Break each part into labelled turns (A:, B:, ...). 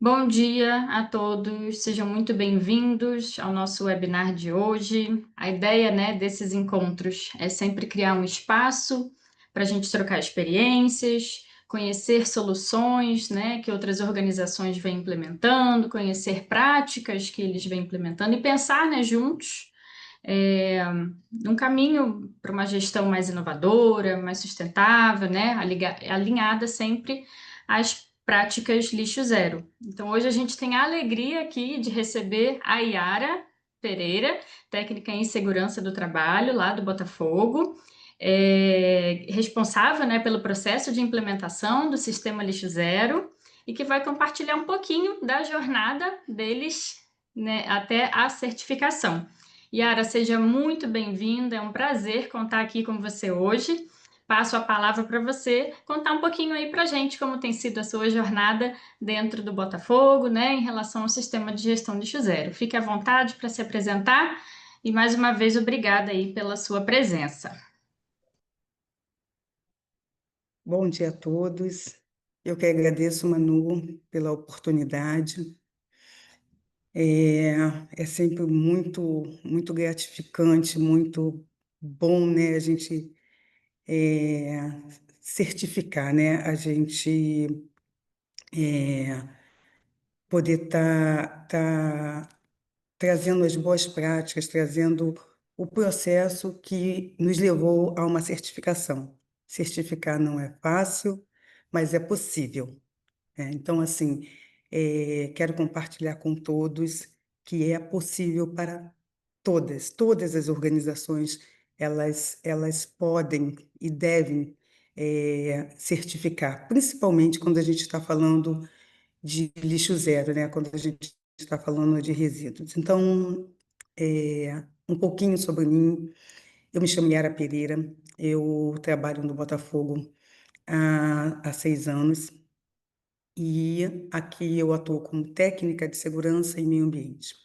A: Bom dia a todos, sejam muito bem-vindos ao nosso webinar de hoje. A ideia, desses encontros é sempre criar um espaço para a gente trocar experiências, conhecer soluções, que outras organizações vêm implementando, conhecer práticas que eles vêm implementando e pensar, juntos, num caminho para uma gestão mais inovadora, mais sustentável, alinhada sempre às práticas lixo zero. Então, hoje a gente tem a alegria aqui de receber a Yara Pereira, técnica em segurança do trabalho, lá do Botafogo, responsável, pelo processo de implementação do sistema lixo zero e que vai compartilhar um pouquinho da jornada deles, até a certificação. Yara, seja muito bem-vinda, é um prazer contar aqui com você hoje. Passo a palavra para você contar um pouquinho aí para a gente como tem sido a sua jornada dentro do Botafogo, em relação ao sistema de gestão de lixo zero. Fique à vontade para se apresentar e, mais uma vez, obrigada aí pela sua presença.
B: Bom dia a todos. Eu que agradeço, Manu, pela oportunidade. É sempre muito gratificante, muito bom, né, a gente é, certificar, né, a gente poder tá trazendo as boas práticas, trazendo o processo que nos levou a uma certificação. Certificar não é fácil, mas é possível. Então, assim, quero compartilhar com todos que é possível para todas as organizações, elas podem e devem certificar, principalmente quando a gente está falando de lixo zero, né? Quando a gente está falando de resíduos. Então, um pouquinho sobre mim. Eu me chamo Yara Pereira, eu trabalho no Botafogo há 6 anos. E aqui eu atuo como técnica de segurança e meio ambiente.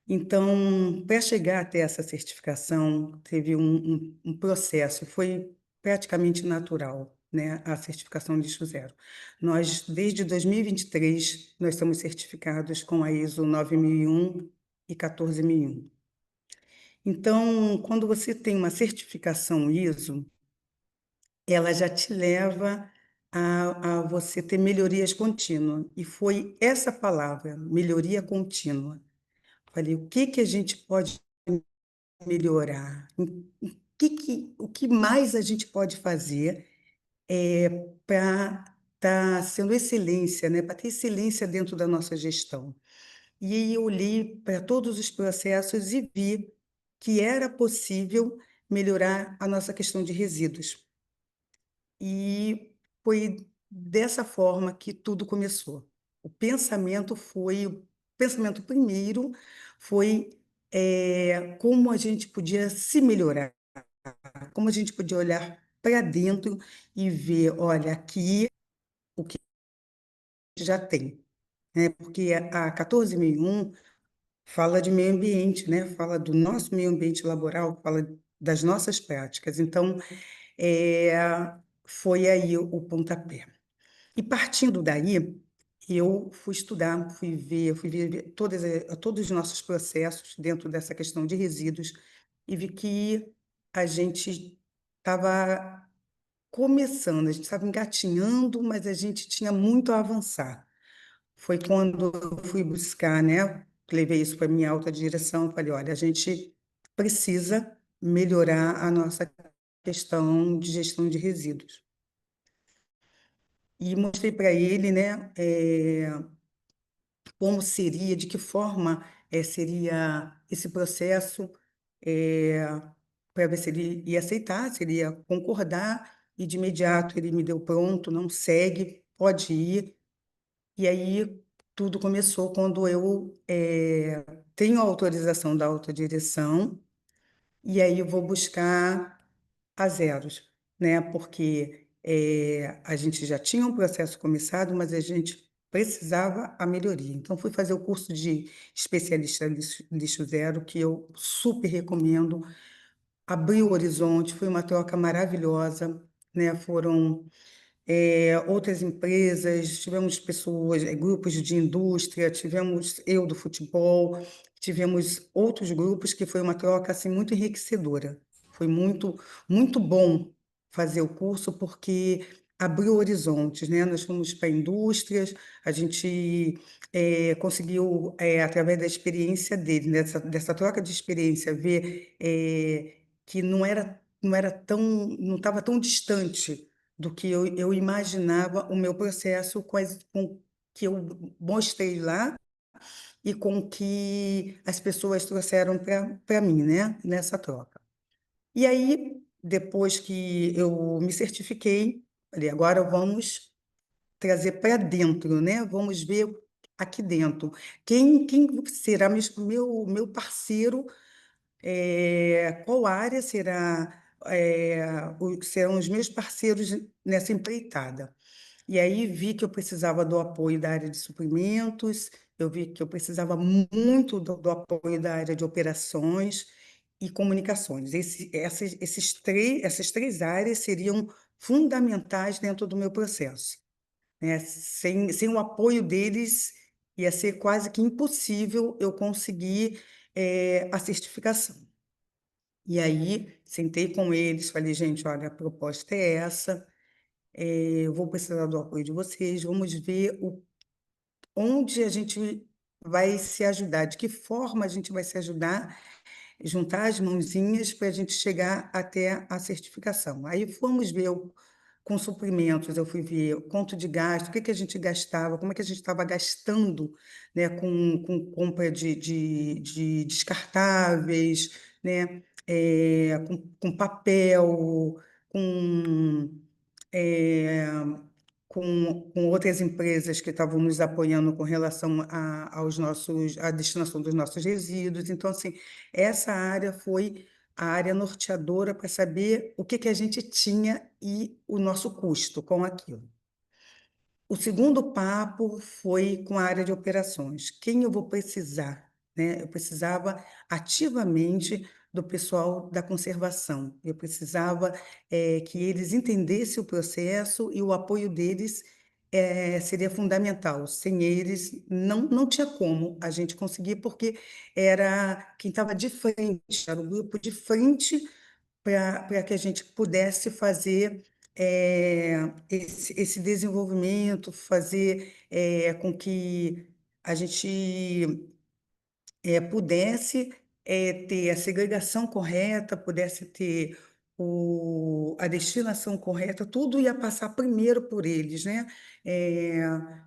B: Então, para chegar até essa certificação, teve um processo, foi praticamente natural, né, a certificação de lixo zero. Nós, desde 2023, nós estamos certificados com a ISO 9001 e 14001. Então, quando você tem uma certificação ISO, ela já te leva a você ter melhorias contínuas. E foi essa palavra, melhoria contínua. Falei, o que que a gente pode melhorar? O que mais a gente pode fazer para estar sendo excelência, né? Para ter excelência dentro da nossa gestão? E aí eu olhei para todos os processos e vi que era possível melhorar a nossa questão de resíduos. E foi dessa forma que tudo começou. O pensamento primeiro foi como a gente podia se melhorar, como a gente podia olhar para dentro e ver, olha, aqui o que já tem, né? Porque a 14.001 fala de meio ambiente, né? Fala do nosso meio ambiente laboral, fala das nossas práticas. Então, foi aí o pontapé. E partindo daí, eu fui estudar, fui ver todos os nossos processos dentro dessa questão de resíduos e vi que a gente estava começando, a gente estava engatinhando, mas a gente tinha muito a avançar. Foi quando eu fui buscar, né? Levei isso para a minha alta direção, falei, olha, a gente precisa melhorar a nossa questão de gestão de resíduos. E mostrei para ele, né, como seria, de que forma seria esse processo, para ver se ele ia aceitar, se ele ia concordar, e de imediato ele me deu pronto, não segue, pode ir. E aí tudo começou quando eu tenho a autorização da autodireção, e aí eu vou buscar a zeros, né? Porque a gente já tinha um processo começado, mas a gente precisava a melhoria. Então, fui fazer o curso de especialista lixo zero, que eu super recomendo. Abriu o horizonte, foi uma troca maravilhosa, né? Foram outras empresas, tivemos pessoas, grupos de indústria, tivemos eu do futebol, tivemos outros grupos que foi uma troca assim muito enriquecedora. Foi muito bom fazer o curso porque abriu horizontes, né? Nós fomos para indústrias, a gente conseguiu, através da experiência dele, dessa troca de experiência, ver que não era tão, não estava tão distante do que eu imaginava o meu processo com o que eu mostrei lá e com o que as pessoas trouxeram para mim, né, nessa troca. E aí, depois que eu me certifiquei, falei, agora vamos trazer para dentro, né? Vamos ver aqui dentro. Quem será meu parceiro, qual área serão os meus parceiros nessa empreitada? E aí vi que eu precisava do apoio da área de suprimentos, eu vi que eu precisava muito do apoio da área de operações e comunicações. Essas três áreas seriam fundamentais dentro do meu processo, né? Sem o apoio deles, ia ser quase que impossível eu conseguir, a certificação. E aí, sentei com eles, falei, gente, olha, a proposta é essa, eu vou precisar do apoio de vocês, vamos ver onde a gente vai se ajudar, de que forma a gente vai se ajudar, juntar as mãozinhas para a gente chegar até a certificação. Aí fomos ver com suprimentos, eu fui ver quanto de gasto, o que que a gente gastava, como é que a gente estava gastando, né, com compra de descartáveis, né, com papel, com é, com outras empresas que estavam nos apoiando com relação à destinação dos nossos resíduos. Então, assim, essa área foi a área norteadora para saber o que que a gente tinha e o nosso custo com aquilo. O segundo papo foi com a área de operações. Quem eu vou precisar, né? Eu precisava ativamente do pessoal da conservação. Eu precisava que eles entendessem o processo e o apoio deles seria fundamental. Sem eles, não tinha como a gente conseguir, porque era quem estava de frente, era o grupo de frente para que a gente pudesse fazer esse desenvolvimento, fazer com que a gente pudesse ter a segregação correta, pudesse ter a destinação correta, tudo ia passar primeiro por eles, né? É,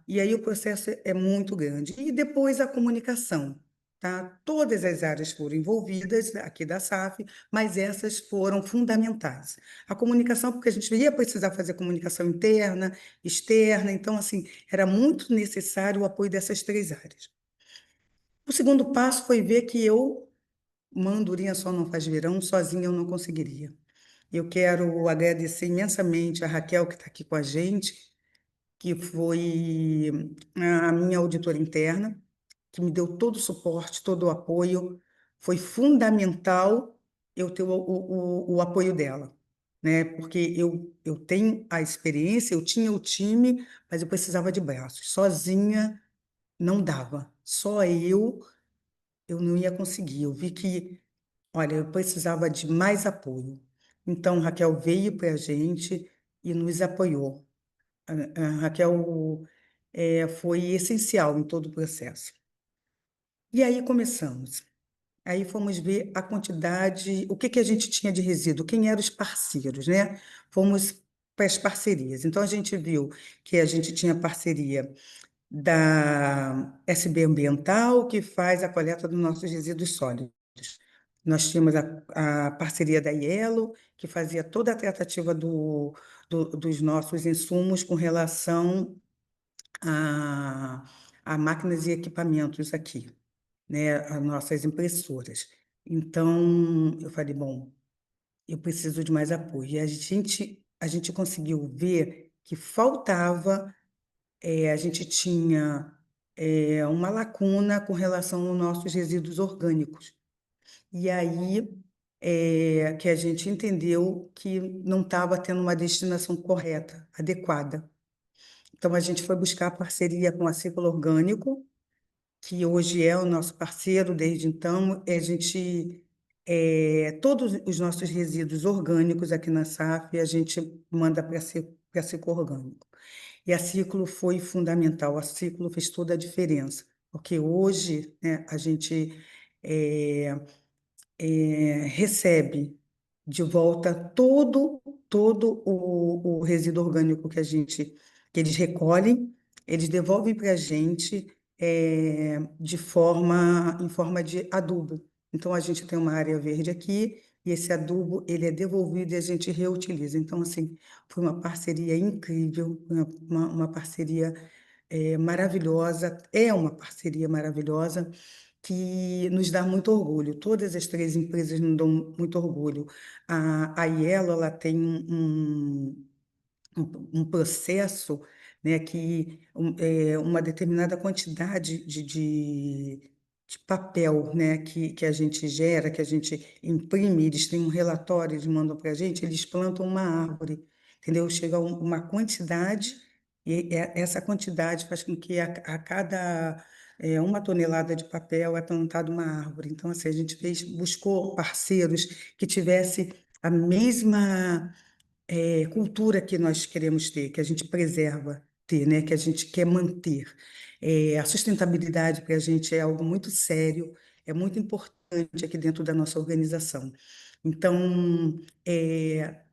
B: e aí o processo é muito grande. E depois a comunicação, tá? Todas as áreas foram envolvidas aqui da SAF, mas essas foram fundamentais. A comunicação, porque a gente ia precisar fazer comunicação interna, externa, então, assim, era muito necessário o apoio dessas três áreas. O segundo passo foi ver que mandurinha só não faz verão, sozinha eu não conseguiria. Eu quero agradecer imensamente a Raquel, que está aqui com a gente, que foi a minha auditora interna, que me deu todo o suporte, todo o apoio. Foi fundamental eu ter o apoio dela, né? Porque eu tenho a experiência, eu tinha o time, mas eu precisava de braços. Sozinha não dava. Só eu não ia conseguir. Eu vi que, olha, eu precisava de mais apoio. Então, Raquel veio para a gente e nos apoiou. A Raquel foi essencial em todo o processo. E aí começamos. Aí fomos ver a quantidade, o que que a gente tinha de resíduo, quem eram os parceiros, né? Fomos para as parcerias. Então, a gente viu que a gente tinha parceria da SB Ambiental, que faz a coleta dos nossos resíduos sólidos. Nós tínhamos a parceria da Ielo, que fazia toda a tratativa dos nossos insumos com relação a, a máquinas e equipamentos aqui, né, as nossas impressoras. Então, eu falei, bom, eu preciso de mais apoio. E a gente conseguiu ver que faltava, a gente tinha uma lacuna com relação aos nossos resíduos orgânicos. E aí que a gente entendeu que não estava tendo uma destinação correta, adequada. Então, a gente foi buscar parceria com a Ciclo Orgânico, que hoje é o nosso parceiro desde então. Todos os nossos resíduos orgânicos aqui na SAF, a gente manda para a Ciclo Orgânico. E a Ciclo foi fundamental, a Ciclo fez toda a diferença, porque hoje, né, a gente é, recebe de volta todo o resíduo orgânico que eles recolhem, eles devolvem para a gente em forma de adubo. Então, a gente tem uma área verde aqui, e esse adubo ele é devolvido e a gente reutiliza. Então, assim, foi uma parceria incrível, uma parceria maravilhosa, é uma parceria maravilhosa que nos dá muito orgulho. Todas as três empresas nos dão muito orgulho. A Yellow, ela tem um processo, né, uma determinada quantidade de papel, né, que a gente gera, que a gente imprime, eles têm um relatório, eles mandam para a gente, eles plantam uma árvore, entendeu? Chega uma quantidade, e essa quantidade faz com que a cada 1 tonelada de papel é plantada uma árvore. Então, assim, a gente buscou parceiros que tivesse a mesma cultura que nós queremos ter, que a gente preserva ter, né, que a gente quer manter. A sustentabilidade para a gente é algo muito sério, é muito importante aqui dentro da nossa organização. Então,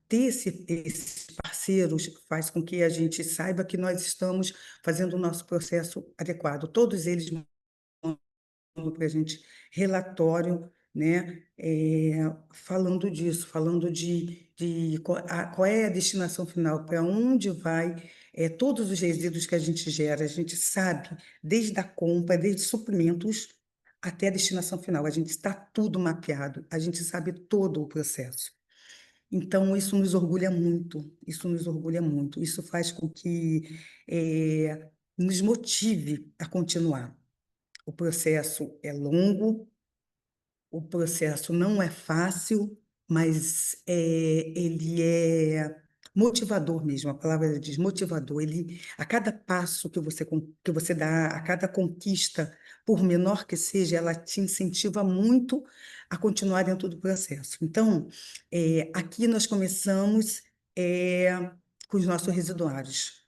B: ter esses parceiros faz com que a gente saiba que nós estamos fazendo o nosso processo adequado. Todos eles para a gente relatório, né, falando disso, falando de qual é a destinação final, para onde vai todos os resíduos que a gente gera. A gente sabe, desde a compra, desde suprimentos até a destinação final. A gente está tudo mapeado, a gente sabe todo o processo. Então, isso nos orgulha muito, isso nos orgulha muito. Isso faz com que nos motive a continuar. O processo é longo, o processo não é fácil, mas ele é motivador mesmo, a palavra diz motivador. A cada passo que você dá, a cada conquista, por menor que seja, ela te incentiva muito a continuar dentro do processo. Então, aqui nós começamos com os nossos residuários.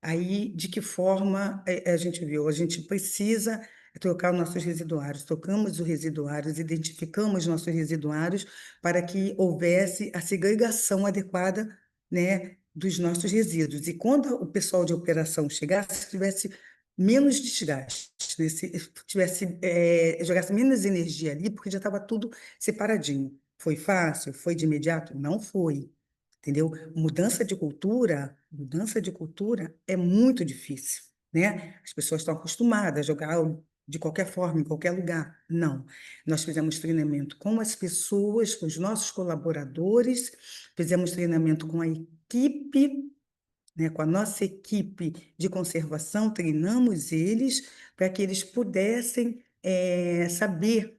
B: Aí, de que forma a gente viu? A gente precisa trocar os nossos residuários. Trocamos os residuários, identificamos nossos residuários para que houvesse a segregação adequada, né, dos nossos resíduos. E quando o pessoal de operação chegasse, tivesse menos desgaste, né, jogasse menos energia ali, porque já estava tudo separadinho. Foi fácil? Foi de imediato? Não foi. Entendeu? Mudança de cultura é muito difícil, né? As pessoas estão acostumadas a jogar de qualquer forma, em qualquer lugar. Não. Nós fizemos treinamento com as pessoas, com os nossos colaboradores, fizemos treinamento com a equipe, né, com a nossa equipe de conservação, treinamos eles para que eles pudessem saber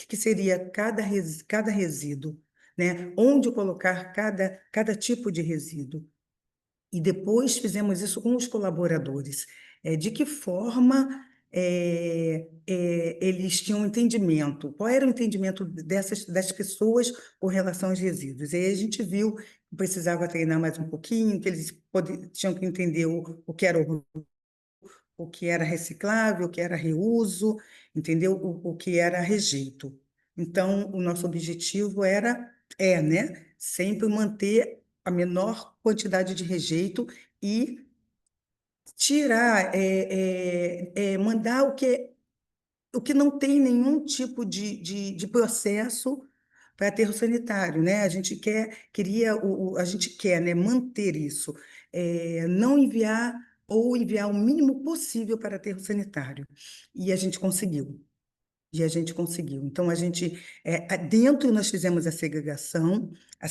B: que seria cada resíduo, né, onde colocar cada tipo de resíduo. E depois fizemos isso com os colaboradores. De que forma eles tinham entendimento? Qual era o entendimento das pessoas com relação aos resíduos? E aí a gente viu que precisava treinar mais um pouquinho, que eles tinham que entender o que era reciclável, o que era reuso, entendeu? O que era rejeito. Então, o nosso objetivo né, sempre manter a menor quantidade de rejeito e tirar, mandar o que não tem nenhum tipo de processo para aterro sanitário, né? A gente quer, né, manter isso, não enviar ou enviar o mínimo possível para aterro sanitário. E a gente conseguiu. E a gente conseguiu. Então, dentro nós fizemos a segregação é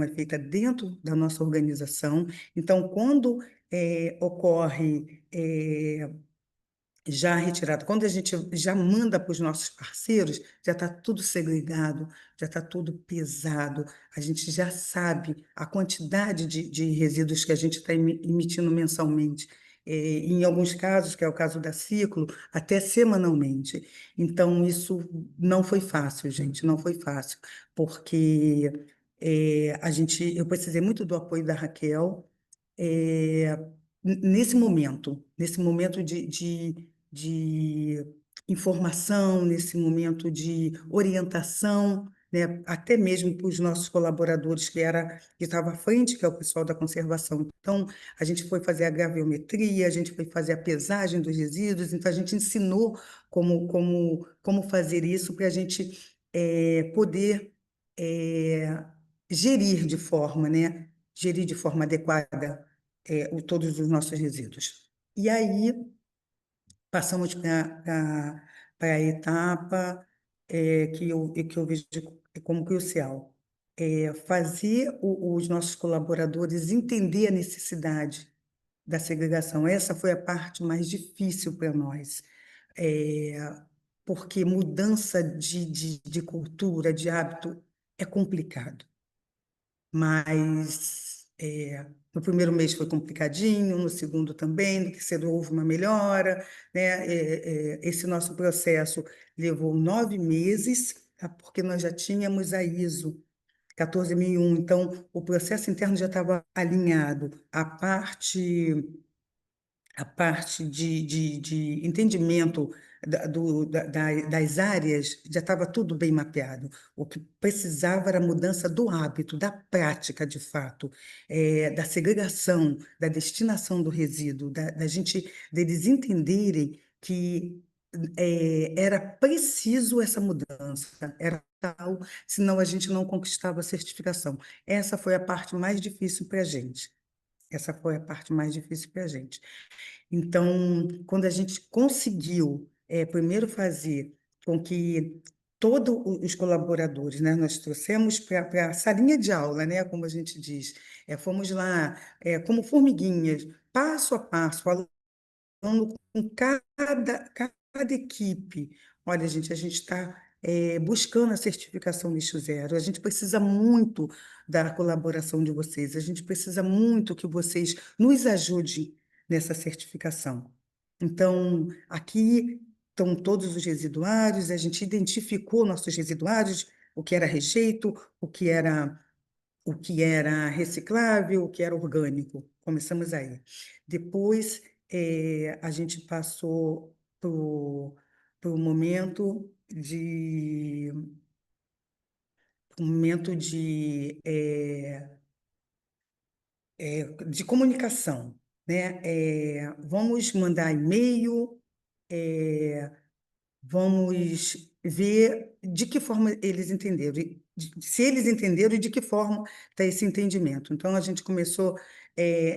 B: feita dentro da nossa organização. Então, quando ocorre já retirado. Quando a gente já manda para os nossos parceiros, já está tudo segregado, já está tudo pesado, a gente já sabe a quantidade de resíduos que a gente está emitindo mensalmente. Em alguns casos, que é o caso da Ciclo, até semanalmente. Então, isso não foi fácil, gente, não foi fácil, porque eu precisei muito do apoio da Raquel, é, nesse momento de informação, nesse momento de orientação, né, até mesmo para os nossos colaboradores que estava à frente, que é o pessoal da conservação. Então, a gente foi fazer a graviometria, a gente foi fazer a pesagem dos resíduos, então a gente ensinou como fazer isso para a gente poder eh, gerir de forma, né, gerir de forma adequada todos os nossos resíduos. E aí passamos para a etapa que eu vejo como crucial. Fazer os nossos colaboradores entender a necessidade da segregação. Essa foi a parte mais difícil para nós, é, porque mudança de cultura, de hábito, é complicado. Mas no primeiro mês foi complicadinho, no segundo também, no terceiro houve uma melhora, né? Esse nosso processo levou 9 meses, tá? Porque nós já tínhamos a ISO 14001, então o processo interno já estava alinhado. A parte de entendimento das áreas já estava tudo bem mapeado. O que precisava era a mudança do hábito, da prática, de fato, da segregação, da destinação do resíduo, da gente, deles entenderem que era preciso essa mudança, era tal, senão a gente não conquistava a certificação. Essa foi a parte mais difícil para a gente. Essa foi a parte mais difícil para a gente. Então, quando a gente conseguiu, primeiro fazer com que todos os colaboradores, né, nós trouxemos para a salinha de aula, né, como a gente diz, fomos lá, como formiguinhas, passo a passo, falando com cada equipe. Olha, gente, a gente está buscando a certificação lixo zero. A gente precisa muito da colaboração de vocês. A gente precisa muito que vocês nos ajudem nessa certificação. Então, aqui estão todos os residuários. A gente identificou nossos residuários, o que era rejeito, o que era reciclável, o que era orgânico. Começamos aí. Depois, a gente passou para o momento de comunicação, né? Vamos mandar e-mail, é, vamos ver de que forma eles entenderam, se eles entenderam e de que forma está esse entendimento. Então, a gente começou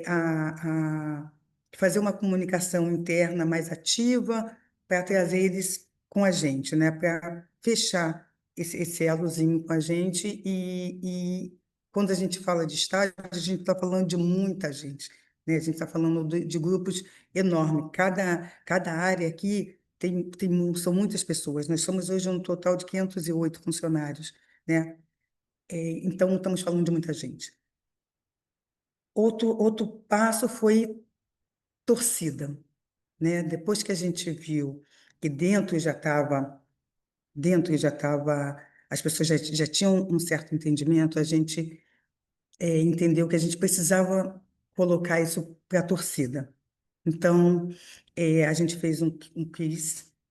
B: a fazer uma comunicação interna mais ativa para trazer eles com a gente, né? Para fechar esse elozinho com a gente. E quando a gente fala de estágio, a gente está falando de muita gente, né? A gente está falando de grupos enormes. Cada área aqui são muitas pessoas. Nós somos hoje um total de 508 funcionários, né? Então, estamos falando de muita gente. Outro passo foi torcida, né? Depois que a gente viu que dentro já estava, as pessoas já tinham um certo entendimento, a gente entendeu que a gente precisava colocar isso para a torcida. Então, a gente fez um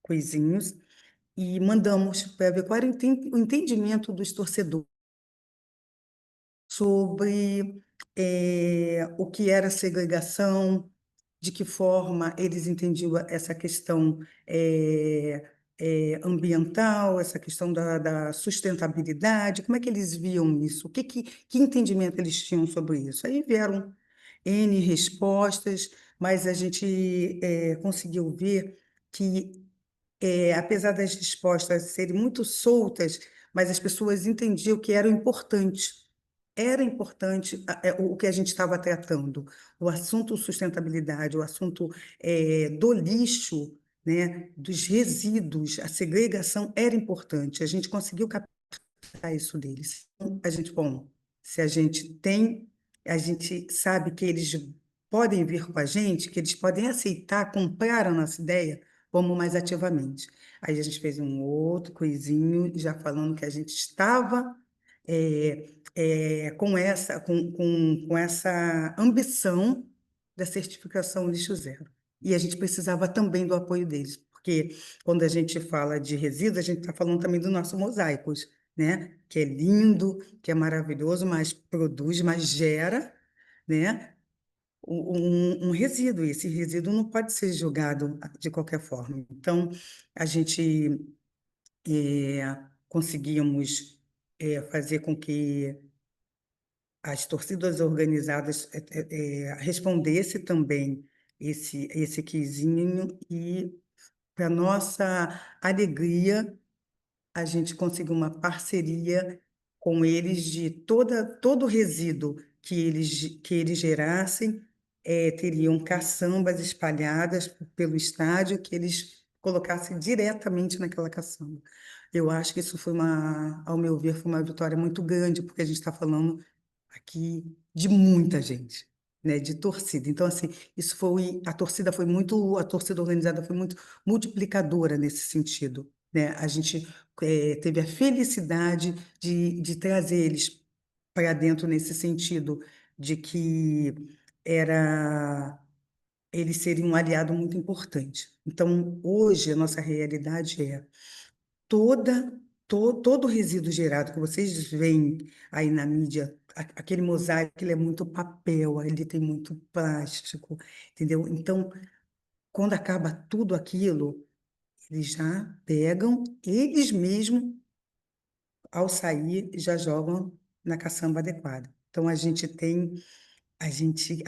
B: quizinhos, e mandamos para ver qual era o entendimento dos torcedores sobre o que era segregação, de que forma eles entendiam essa questão ambiental, essa questão da sustentabilidade, como é que eles viam isso, que entendimento eles tinham sobre isso. Aí vieram N respostas, mas a gente conseguiu ver que apesar das respostas serem muito soltas, mas as pessoas entendiam que era importante. Era importante o que a gente estava tratando. O assunto sustentabilidade, o assunto do lixo, né, dos resíduos. A segregação era importante, a gente conseguiu captar isso deles. Então, a gente, bom, se a gente tem, a gente sabe que eles podem vir com a gente, que eles podem aceitar, comprar a nossa ideia, vamos mais ativamente. Aí a gente fez um outro coisinho, já falando que a gente estava com essa ambição da certificação lixo zero. E a gente precisava também do apoio deles, porque quando a gente fala de resíduos, a gente está falando também do nosso mosaicos, né? Que é lindo, que é maravilhoso, mas produz, mas gera, né? Um resíduo. E esse resíduo não pode ser jogado de qualquer forma. Então, a gente conseguimos fazer com que as torcidas organizadas respondessem também esse quesinho e, para nossa alegria, a gente conseguiu uma parceria com eles de todo o resíduo que eles gerassem, teriam caçambas espalhadas pelo estádio que eles colocassem diretamente naquela caçamba. Eu acho que isso foi ao meu ver, foi uma vitória muito grande, porque a gente está falando aqui de muita gente, né, de torcida. Então, assim, a torcida organizada foi muito multiplicadora nesse sentido, né? A gente teve a felicidade de trazer eles para dentro nesse sentido de que era eles seriam um aliado muito importante. Então, hoje a nossa realidade é todo o resíduo gerado que vocês veem aí na mídia, aquele mosaico, ele é muito papel, ele tem muito plástico, entendeu? Então, quando acaba tudo aquilo, eles já pegam, eles mesmos, ao sair, já jogam na caçamba adequada. Então, a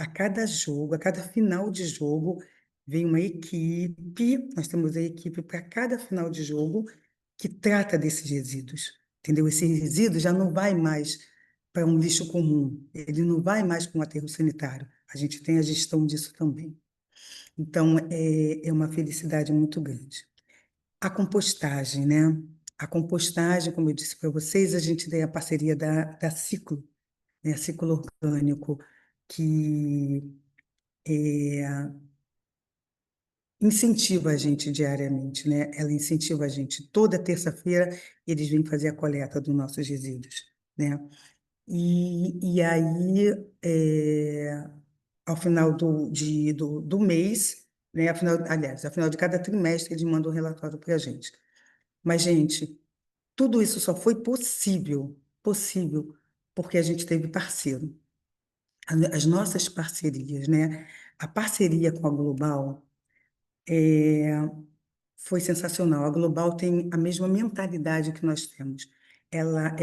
B: cada jogo, a cada final de jogo, vem uma equipe, nós temos a equipe para cada final de jogo que trata desses resíduos, entendeu? Esse resíduo já não vai mais para um lixo comum, ele não vai mais para um aterro sanitário. A gente tem a gestão disso também. Então, é uma felicidade muito grande. A compostagem, né? A compostagem, como eu disse para vocês, a gente tem a parceria da Ciclo, né? Ciclo Orgânico, que incentiva a gente diariamente, né? Ela incentiva a gente. Toda terça-feira eles vêm fazer a coleta dos nossos resíduos, né? E aí, ao final do mês, né? Ao final de cada trimestre, eles mandam um relatório para a gente. Mas, gente, tudo isso só foi possível, porque a gente teve parceiro. As nossas parcerias, né? A parceria com a Global foi sensacional. A Global tem a mesma mentalidade que nós temos. Ela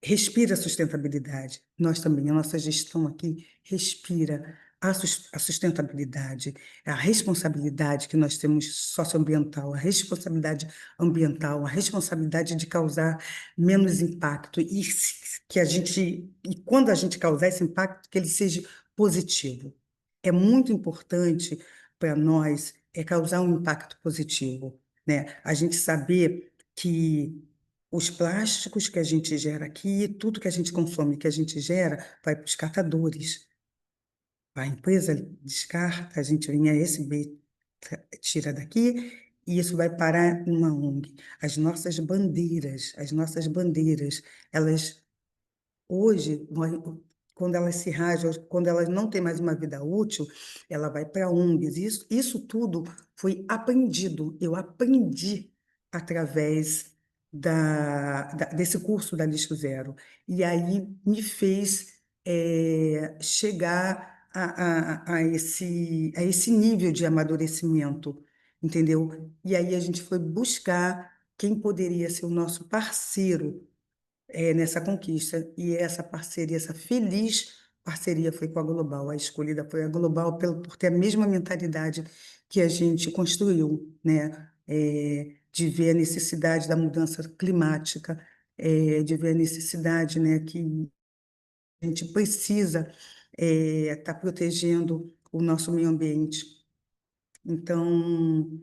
B: respira a sustentabilidade. Nós também, a nossa gestão aqui respira a sustentabilidade, a responsabilidade que nós temos socioambiental, a responsabilidade ambiental, a responsabilidade de causar menos impacto e quando a gente causar esse impacto, que ele seja positivo. É muito importante para nós causar um impacto positivo, né? A gente saber que os plásticos que a gente gera aqui, tudo que a gente consome, que a gente gera, vai para os catadores. A empresa descarta, a gente vem a SB, tira daqui, e isso vai parar numa ONG. As nossas bandeiras, elas hoje, quando elas se rasgam, quando elas não têm mais uma vida útil, ela vai para ONGs. Isso tudo foi aprendido. Eu aprendi através desse curso da Lixo Zero. E aí me fez chegar a esse nível de amadurecimento, entendeu? E aí a gente foi buscar quem poderia ser o nosso parceiro nessa conquista. E essa parceria, essa feliz parceria foi com a Global. A escolhida foi a Global por ter a mesma mentalidade que a gente construiu, né? De ver a necessidade da mudança climática, de ver a necessidade, né, que a gente precisa estar protegendo o nosso meio ambiente. Então,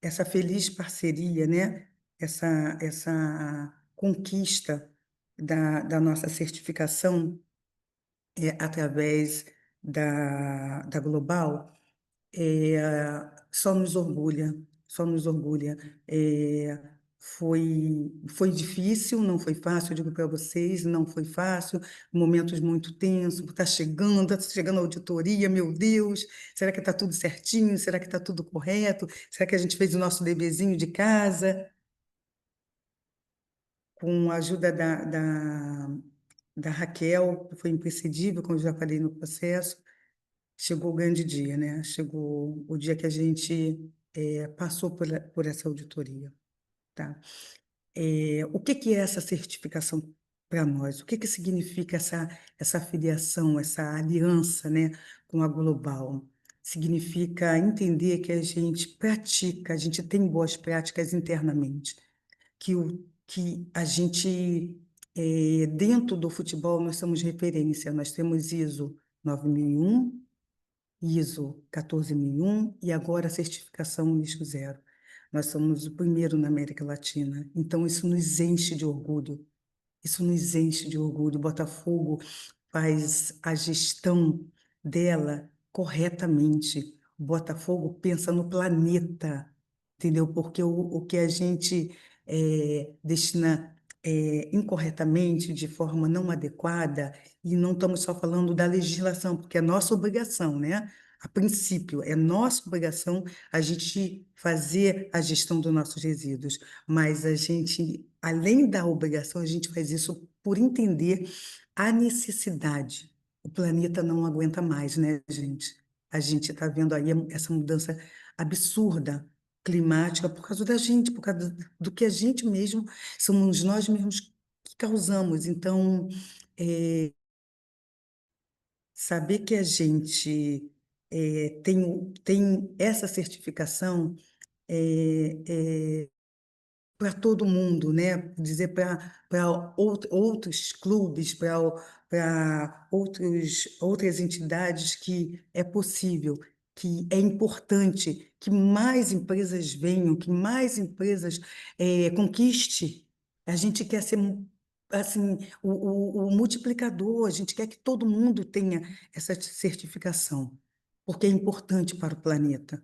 B: essa feliz parceria, né? Essa conquista da nossa certificação através da Global, só nos orgulha, só nos orgulha. Foi difícil, não foi fácil, eu digo para vocês, não foi fácil, momentos muito tensos, está chegando a auditoria, meu Deus, será que está tudo certinho? Será que está tudo correto? Será que a gente fez o nosso deverzinho de casa? Com a ajuda da Raquel, que foi imprescindível, como eu já falei no processo, chegou o grande dia, né? Chegou o dia que a gente passou por essa auditoria, tá? O que que é essa certificação para nós? O que que significa essa filiação, essa aliança, né, com a Global? Significa entender que a gente pratica, a gente tem boas práticas internamente, que a gente, dentro do futebol, nós somos referência, nós temos ISO 9001, ISO 14001 e agora a certificação lixo zero. Nós somos o primeiro na América Latina, então isso nos enche de orgulho. Isso nos enche de orgulho. O Botafogo faz a gestão dela corretamente. O Botafogo pensa no planeta, entendeu? Porque o que a gente destina incorretamente, de forma não adequada, e não estamos só falando da legislação, porque é nossa obrigação, né? A princípio, é nossa obrigação a gente fazer a gestão dos nossos resíduos, mas a gente, além da obrigação, a gente faz isso por entender a necessidade. O planeta não aguenta mais, né, gente? A gente está vendo aí essa mudança absurda climática por causa da gente, por causa do que a gente mesmo, somos nós mesmos que causamos. Então, saber que a gente tem essa certificação para todo mundo, né? Dizer para outros clubes, para outras entidades que é possível, que é importante que mais empresas venham, que mais empresas conquiste. A gente quer ser assim o multiplicador, a gente quer que todo mundo tenha essa certificação, porque é importante para o planeta.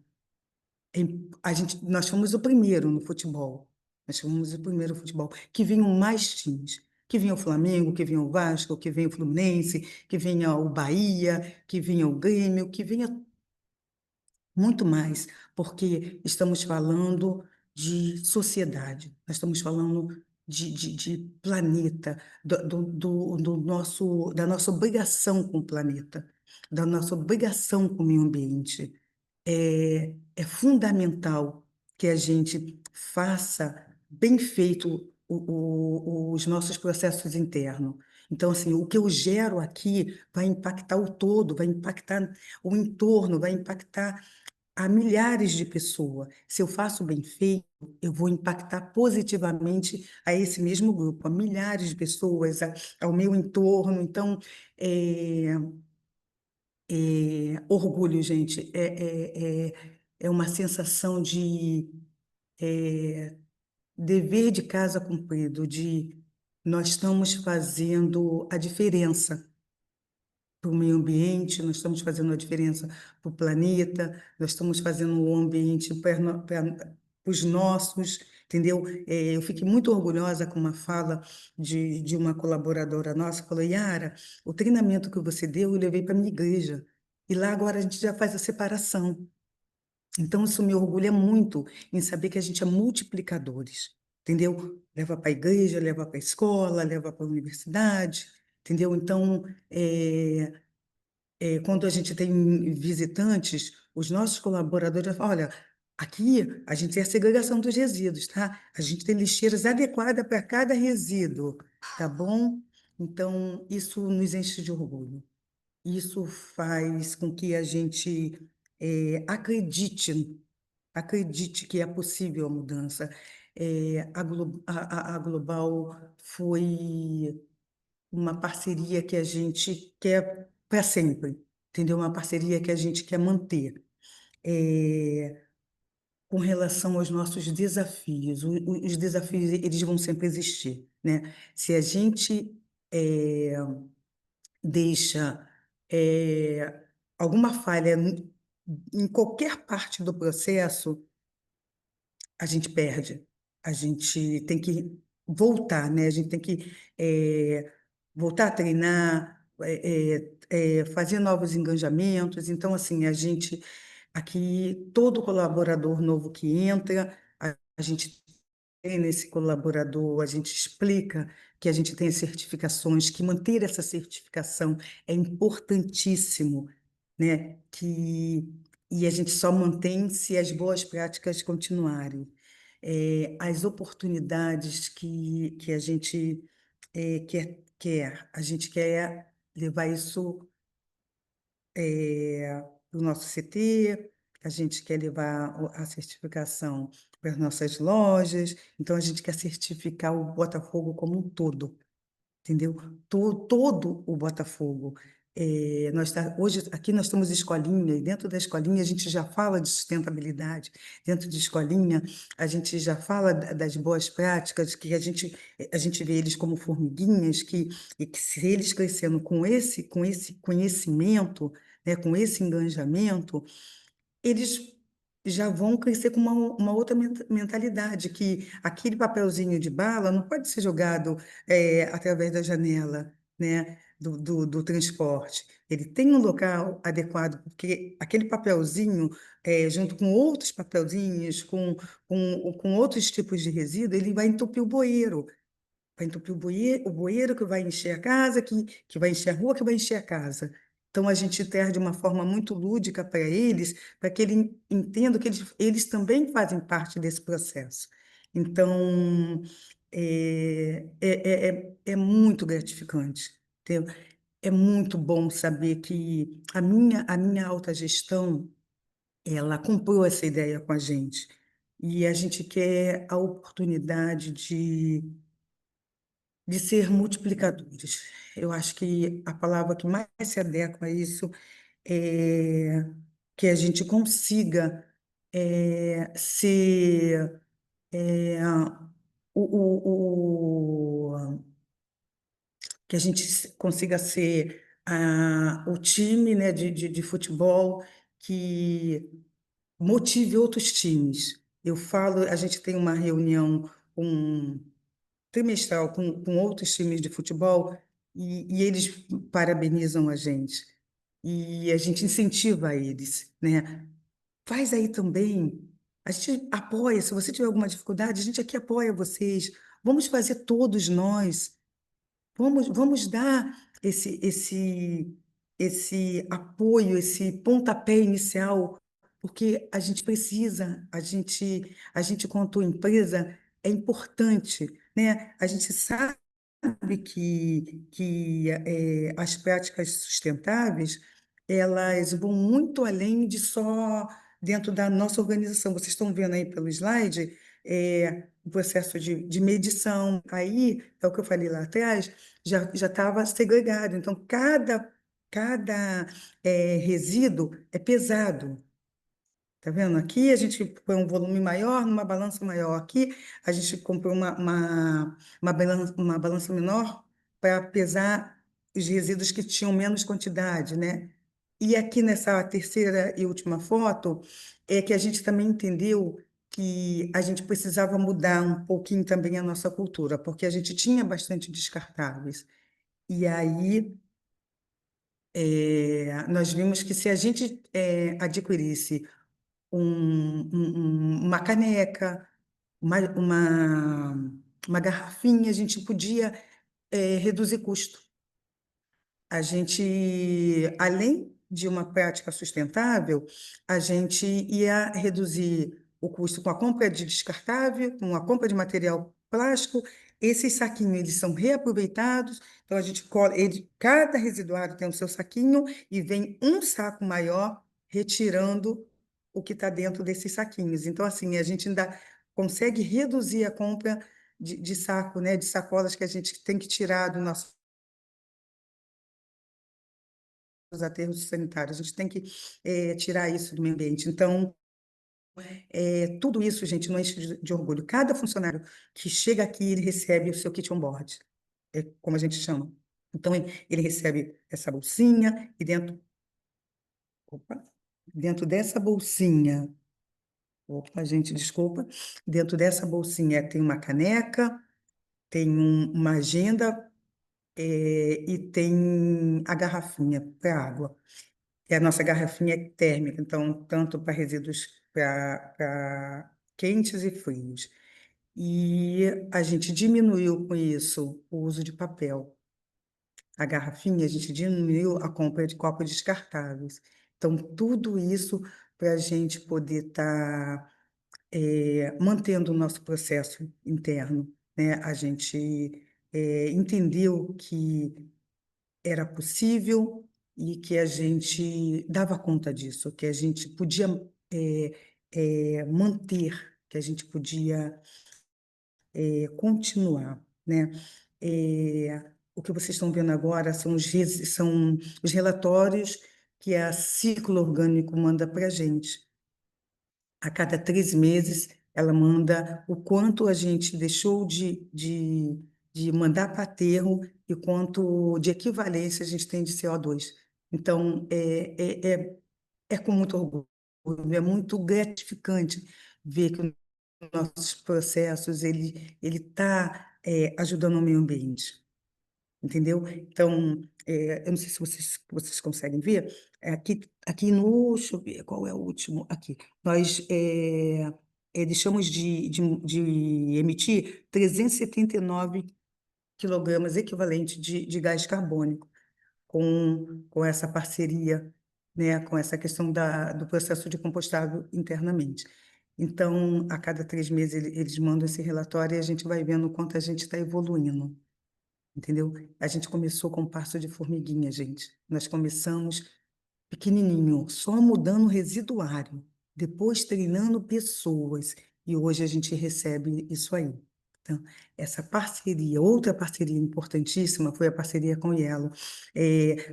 B: Nós fomos o primeiro no futebol. Nós fomos o primeiro no futebol. Que vinham mais times. Que vinha o Flamengo, que vinha o Vasco, que vinha o Fluminense, que vinha o Bahia, que vinha o Grêmio, que vinha muito mais, porque estamos falando de sociedade, nós estamos falando de planeta, da nossa obrigação com o planeta, da nossa obrigação com o meio ambiente. É fundamental que a gente faça bem feito os nossos processos internos. Então, assim, o que eu gero aqui vai impactar o todo, vai impactar o entorno, vai impactar a milhares de pessoas. Se eu faço bem feito, eu vou impactar positivamente a esse mesmo grupo, a milhares de pessoas, ao meu entorno. Então, é, orgulho, gente, é uma sensação de dever de casa cumprido, de nós estamos fazendo a diferença para o meio ambiente, nós estamos fazendo a diferença para o planeta, nós estamos fazendo o ambiente para os nossos, entendeu? Eu fiquei muito orgulhosa com uma fala de uma colaboradora nossa, falou, Yara, o treinamento que você deu eu levei para a minha igreja, e lá agora a gente já faz a separação. Então, isso me orgulha muito em saber que a gente é multiplicadores, entendeu? Leva para a igreja, leva para a escola, leva para a universidade, entendeu? Então, quando a gente tem visitantes, os nossos colaboradores falam, olha, aqui a gente tem a segregação dos resíduos, tá? A gente tem lixeiras adequadas para cada resíduo, tá bom? Então, isso nos enche de orgulho. Isso faz com que a gente acredite que é possível a mudança. A Global foi uma parceria que a gente quer para sempre, entendeu? Uma parceria que a gente quer manter. é, com relação aos nossos desafios. Os desafios, eles vão sempre existir, né? Se a gente é, deixa alguma falha em qualquer parte do processo, a gente perde. A gente tem que voltar, né? A gente tem que voltar a treinar, fazer novos engajamentos. Então, assim, a gente aqui, todo colaborador novo que entra, a gente tem nesse colaborador, a gente explica que a gente tem as certificações, que manter essa certificação é importantíssimo, né? E a gente só mantém se as boas práticas continuarem. As oportunidades que a gente a gente quer levar isso para o nosso CT, a gente quer levar a certificação para as nossas lojas, então a gente quer certificar o Botafogo como um todo, entendeu? Todo o Botafogo. Hoje aqui nós temos escolinha, e dentro da escolinha a gente já fala de sustentabilidade, dentro de escolinha a gente já fala das boas práticas, que a gente vê eles como formiguinhas, e que se eles crescendo com esse conhecimento, né, com esse engajamento, eles já vão crescer com uma outra mentalidade, que aquele papelzinho de bala não pode ser jogado através da janela, né, do transporte. Ele tem um local adequado, porque aquele papelzinho, junto com outros papelzinhos, com outros tipos de resíduo, ele vai entupir o bueiro. Vai entupir o bueiro que vai encher a casa, que vai encher a rua, que vai encher a casa. Então, a gente traz de uma forma muito lúdica para eles, para que eles entendam que eles também fazem parte desse processo. Então, é muito gratificante. Entendeu? É muito bom saber que a minha autogestão, ela comprou essa ideia com a gente. E a gente quer a oportunidade de ser multiplicadores. Eu acho que a palavra que mais se adequa a isso é que a gente consiga ser é, que a gente consiga ser o time, né, de futebol que motive outros times. Eu falo, a gente tem uma reunião com trimestral com outros times de futebol e eles parabenizam a gente. E a gente incentiva eles, né? Faz aí também. A gente apoia. Se você tiver alguma dificuldade, a gente aqui apoia vocês. Vamos fazer todos nós. Vamos dar esse apoio, esse pontapé inicial, porque a gente precisa, a gente, quanto empresa, é importante, né? A gente sabe que as práticas sustentáveis, elas vão muito além de só dentro da nossa organização. Vocês estão vendo aí pelo slide, o processo de medição. Aí, é o que eu falei lá atrás, já estava segregado. Então, cada resíduo é pesado. Tá vendo? Aqui a gente põe um volume maior numa balança maior. Aqui a gente comprou uma balança menor para pesar os resíduos que tinham menos quantidade, né? E aqui nessa terceira e última foto é que a gente também entendeu que a gente precisava mudar um pouquinho também a nossa cultura, porque a gente tinha bastante descartáveis. E aí nós vimos que se a gente adquirisse uma caneca, uma garrafinha, a gente podia reduzir custo. A gente, além de uma prática sustentável, a gente ia reduzir o custo com a compra de descartável, com a compra de material plástico. Esses saquinhos, eles são reaproveitados, então a gente cada residuário tem o seu saquinho e vem um saco maior retirando o que está dentro desses saquinhos. Então, assim, a gente ainda consegue reduzir a compra de saco, né, de sacolas que a gente tem que tirar do nosso aterros sanitários. A gente tem que tirar isso do meio ambiente. Então, tudo isso, gente, não enche de orgulho. Cada funcionário que chega aqui, ele recebe o seu kit on board, como a gente chama. Então, ele recebe essa bolsinha e opa, dentro dessa bolsinha, opa, gente, desculpa, dentro dessa bolsinha tem uma caneca, tem uma agenda, e tem a garrafinha para água. E a nossa garrafinha é térmica, então, tanto para resíduos para quentes e frios. E a gente diminuiu com isso o uso de papel. A garrafinha, a gente diminuiu a compra de copos descartáveis. Então, tudo isso para a gente poder estar mantendo o nosso processo interno, né? A gente entendeu que era possível e que a gente dava conta disso, que a gente podia manter, que a gente podia continuar, né? O que vocês estão vendo agora são os relatórios que a Ciclo Orgânico manda para a gente. A cada 3 meses, ela manda o quanto a gente deixou de mandar para aterro e quanto de equivalência a gente tem de CO2. Então, é com muito orgulho, é muito gratificante ver que os nossos processos ele está ajudando o meio ambiente, entendeu? Então, eu não sei se vocês conseguem ver, aqui no, deixa eu ver, qual é o último? Aqui, nós deixamos de emitir 379 quilogramas equivalente de gás carbônico com essa parceria, né, com essa questão do processo de compostagem internamente. Então, a cada 3 meses eles mandam esse relatório e a gente vai vendo o quanto a gente está evoluindo, entendeu? A gente começou com um passo de formiguinha, gente. Nós começamos pequenininho, só mudando o residuário, depois treinando pessoas, e hoje a gente recebe isso aí. Então, essa parceria, outra parceria importantíssima foi a parceria com o Yellow.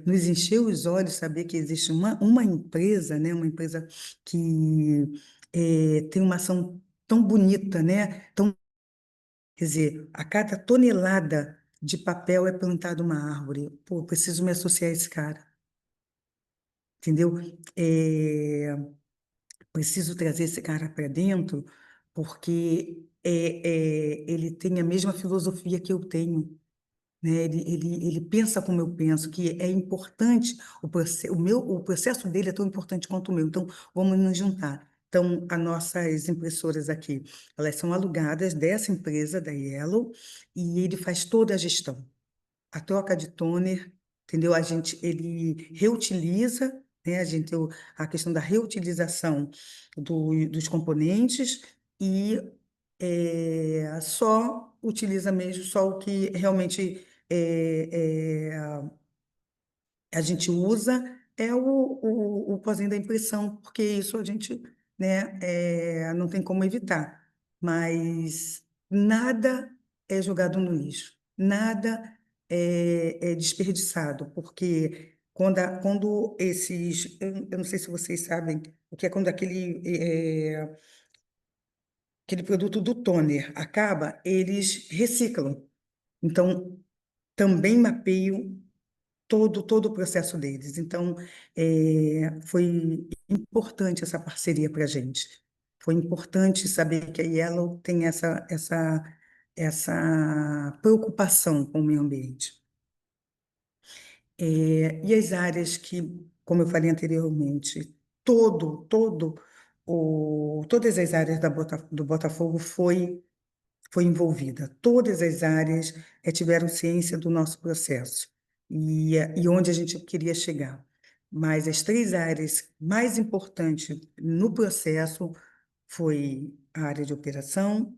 B: Nos encheu os olhos saber que existe uma empresa, né, uma empresa que tem uma ação tão bonita, né, tão, quer dizer, a cada tonelada de papel é plantada uma árvore. Pô, preciso me associar a esse cara, entendeu? É, preciso trazer esse cara para dentro, porque ele tem a mesma filosofia que eu tenho, né? Ele pensa como eu penso, que é importante, o processo dele é tão importante quanto o meu, então vamos nos juntar. Então, as nossas impressoras aqui, elas são alugadas dessa empresa, da Yellow, e ele faz toda a gestão, a troca de toner, entendeu? Ele reutiliza, né? A questão da reutilização dos componentes e só utiliza mesmo só o que realmente a gente usa é o pozinho da impressão, porque isso a gente, né, não tem como evitar. Mas nada é jogado no lixo, nada é desperdiçado, porque quando eu não sei se vocês sabem, o que é quando aquele produto do toner acaba, eles reciclam. Então, também mapeio todo o processo deles. Então, foi importante essa parceria para a gente. Foi importante saber que a Yellow tem essa preocupação com o meio ambiente. E as áreas que, como eu falei anteriormente, todas as áreas do Botafogo foi envolvida. Todas as áreas tiveram ciência do nosso processo e onde a gente queria chegar. Mas as 3 áreas mais importantes no processo foi a área de operação,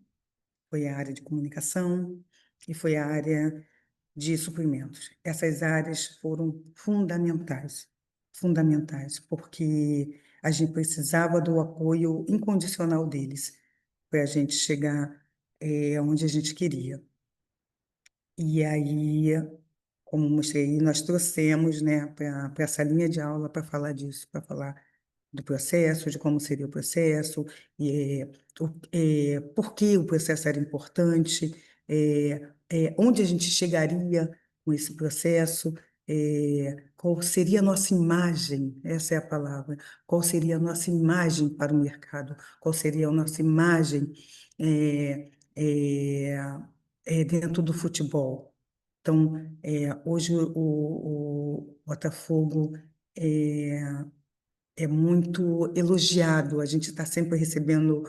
B: foi a área de comunicação e foi a área de suprimentos. Essas áreas foram fundamentais, fundamentais, porque a gente precisava do apoio incondicional deles para a gente chegar onde a gente queria. E aí, como mostrei aí, nós trouxemos, né, para essa linha de aula para falar disso, para falar do processo, de como seria o processo, e, por que o processo era importante, onde a gente chegaria com esse processo, qual seria a nossa imagem, essa é a palavra, qual seria a nossa imagem para o mercado, qual seria a nossa imagem é, é, dentro do futebol. Então, hoje o Botafogo é, é muito elogiado, a gente está sempre recebendo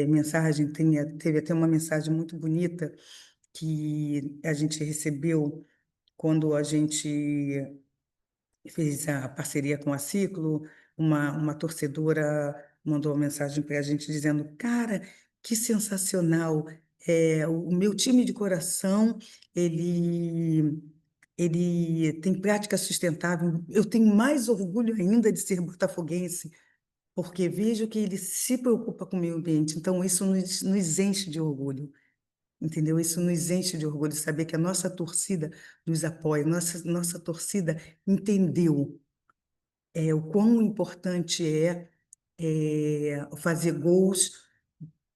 B: mensagem, teve até uma mensagem muito bonita que a gente recebeu quando a gente fez a parceria com a Ciclo, uma torcedora mandou uma mensagem para a gente dizendo: Cara, que sensacional! O meu time de coração, ele, ele tem prática sustentável. Eu tenho mais orgulho ainda de ser botafoguense, porque vejo que ele se preocupa com o meio ambiente. Então, isso nos enche de orgulho. Entendeu? Isso nos enche de orgulho saber que a nossa torcida nos apoia, nossa torcida entendeu o quão importante fazer gols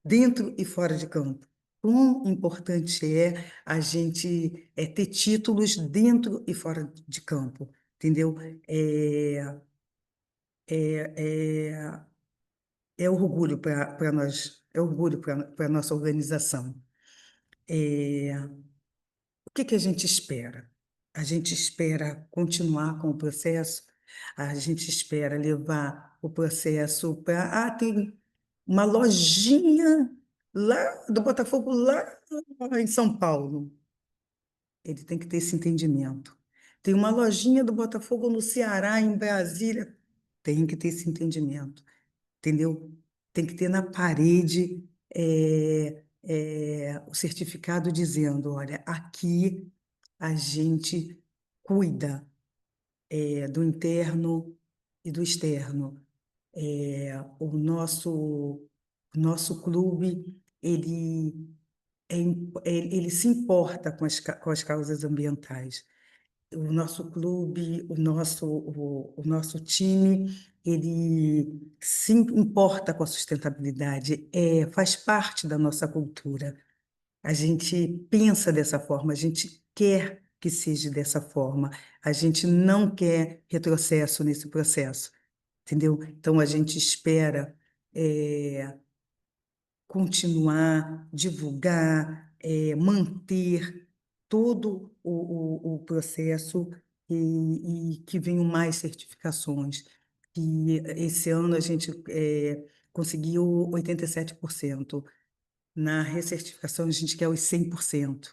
B: dentro e fora de campo. Quão importante é a gente ter títulos dentro e fora de campo, entendeu? É, é, é orgulho para nós, é orgulho para a nossa organização. É, o que que a gente espera? A gente espera continuar com o processo, a gente espera levar o processo para. Ah, tem uma lojinha lá do Botafogo, lá em São Paulo. Ele tem que ter esse entendimento. Tem uma lojinha do Botafogo no Ceará, em Brasília. Tem que ter esse entendimento, entendeu? Tem que ter na parede o certificado dizendo: olha, aqui a gente cuida do interno e do externo. O nosso clube, ele se importa com as causas ambientais. O nosso clube, o nosso time, ele se importa com a sustentabilidade, faz parte da nossa cultura. A gente pensa dessa forma, a gente quer que seja dessa forma, a gente não quer retrocesso nesse processo, entendeu? Então a gente espera eh, continuar, divulgar, manter todo o processo e que venham mais certificações. E esse ano a gente conseguiu 87%. Na recertificação, a gente quer os 100%.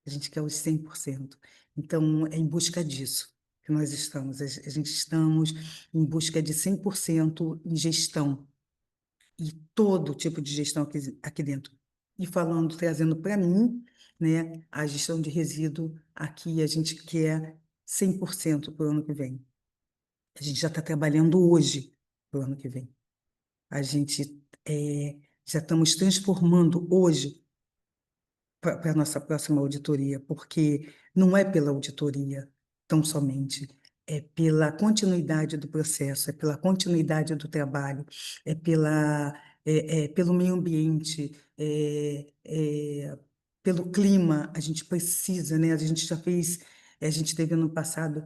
B: A gente quer os 100%. Então, é em busca disso que nós estamos. A gente estamos em busca de 100% em gestão, e todo tipo de gestão aqui dentro. E falando, trazendo para mim, né, a gestão de resíduo, aqui a gente quer 100% para o ano que vem. A gente já está trabalhando hoje para o ano que vem. A gente já estamos transformando hoje para a nossa próxima auditoria, porque não é pela auditoria tão somente, é pela continuidade do processo, é pela continuidade do trabalho, pelo meio ambiente, pelo clima. A gente precisa, né? A gente teve ano passado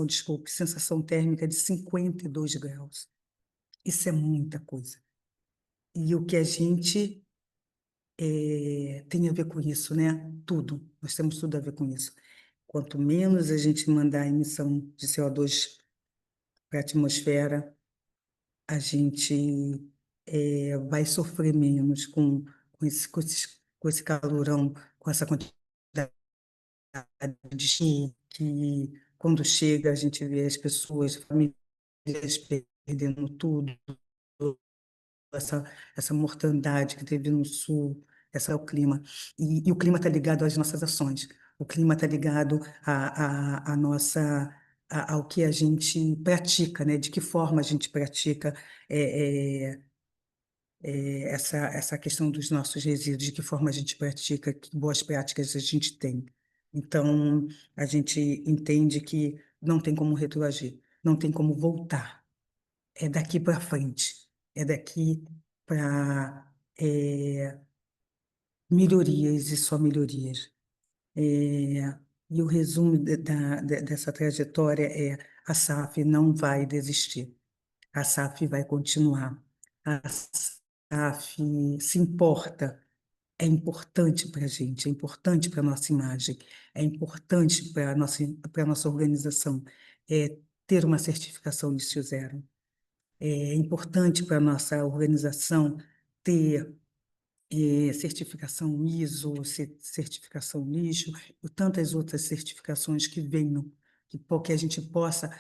B: desculpe, sensação térmica de 52 graus. Isso é muita coisa. E o que a gente tem a ver com isso, né? Tudo. Nós temos tudo a ver com isso. Quanto menos a gente mandar a emissão de CO2 para a atmosfera, a gente vai sofrer menos com esse calorão, com essa quantidade de chuva, que quando chega a gente vê as pessoas, famílias perdendo tudo, essa mortandade que teve no sul, esse é o clima. E o clima está ligado às nossas ações. O clima está ligado ao que a gente pratica, né? De que forma a gente pratica essa questão dos nossos resíduos, de que forma a gente pratica, que boas práticas a gente tem. Então, a gente entende que não tem como retroagir, não tem como voltar. É daqui para frente, é daqui para melhorias e só melhorias. E o resumo dessa trajetória é: a SAF não vai desistir, a SAF vai continuar, a SAF se importa, é importante para a gente, é importante para a nossa imagem, é importante para a nossa organização ter uma certificação NIST zero. É importante para a nossa organização ter certificação ISO, certificação lixo, e tantas outras certificações que venham, que a gente possa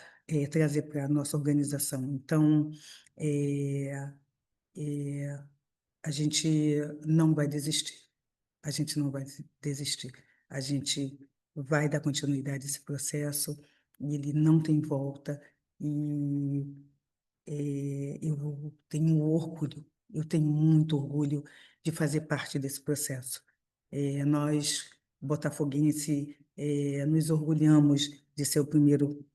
B: trazer para a nossa organização. Então, é, é, a gente não vai desistir, a gente não vai desistir, a gente vai dar continuidade a esse processo, e ele não tem volta, e eu tenho orgulho, eu tenho muito orgulho de fazer parte desse processo. Nós, botafoguense, nos orgulhamos de ser o primeiro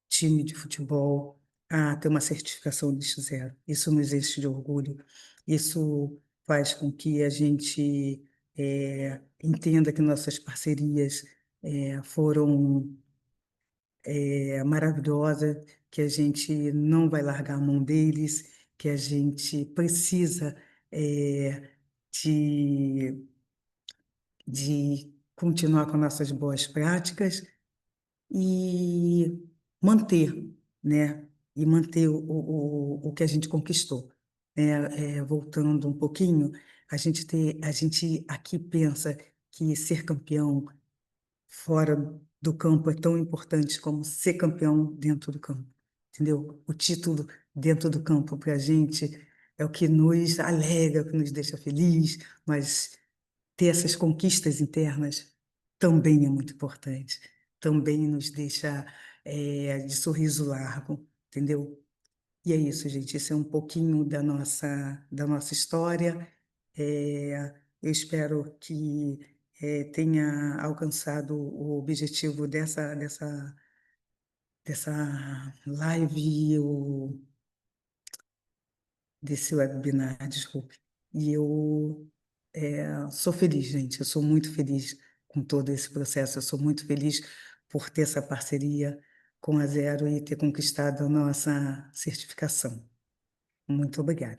B: time de futebol a ter uma certificação NIST zero. Isso nos enche de orgulho. Isso faz com que a gente entenda que nossas parcerias foram maravilhosa, que a gente não vai largar a mão deles, que a gente precisa é, de, de continuar com nossas boas práticas e manter, né? E manter o que a gente conquistou. Voltando um pouquinho, a gente aqui pensa que ser campeão fora do campo é tão importante como ser campeão dentro do campo, entendeu? O título dentro do campo para a gente é o que nos alegra, o que nos deixa feliz, mas ter essas conquistas internas também é muito importante, também nos deixa de sorriso largo, entendeu? E é isso, gente. Esse é um pouquinho da nossa história. Eu espero que tenha alcançado o objetivo dessa live, desse webinar, desculpe. E eu sou feliz, gente. Eu sou muito feliz com todo esse processo. Eu sou muito feliz por ter essa parceria com a Zero e ter conquistado a nossa certificação. Muito obrigada.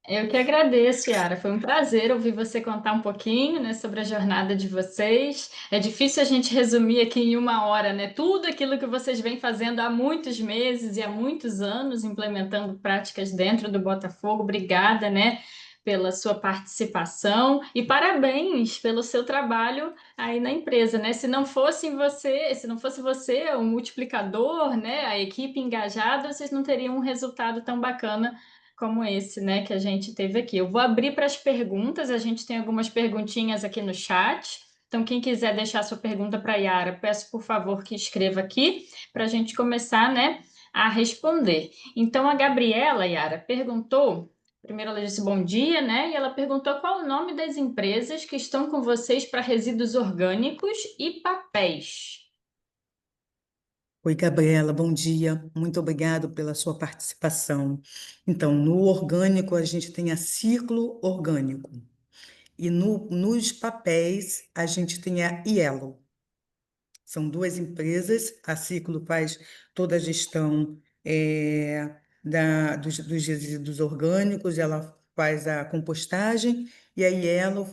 A: Eu que agradeço, Yara. Foi um prazer ouvir você contar um pouquinho, né, sobre a jornada de vocês. É difícil a gente resumir aqui em uma hora, né, tudo aquilo que vocês vêm fazendo há muitos meses e há muitos anos, implementando práticas dentro do Botafogo. Obrigada, né, pela sua participação e parabéns pelo seu trabalho aí na empresa, né? Se não fosse você, o multiplicador, né, a equipe engajada, vocês não teriam um resultado tão bacana como esse, né, que a gente teve aqui. Eu vou abrir para as perguntas, a gente tem algumas perguntinhas aqui no chat. Então, quem quiser deixar sua pergunta para a Yara, peço por favor que escreva aqui para a gente começar, né, a responder. Então, a Gabriela, Yara, perguntou. Primeiro, ela disse bom dia, né? E ela perguntou qual o nome das empresas que estão com vocês para resíduos orgânicos e papéis.
B: Oi, Gabriela, bom dia. Muito obrigado pela sua participação. Então, no orgânico, a gente tem a Ciclo Orgânico. E nos papéis, a gente tem a Ielo. São duas empresas. A Ciclo faz toda a gestão dos resíduos orgânicos, ela faz a compostagem, e a Ielo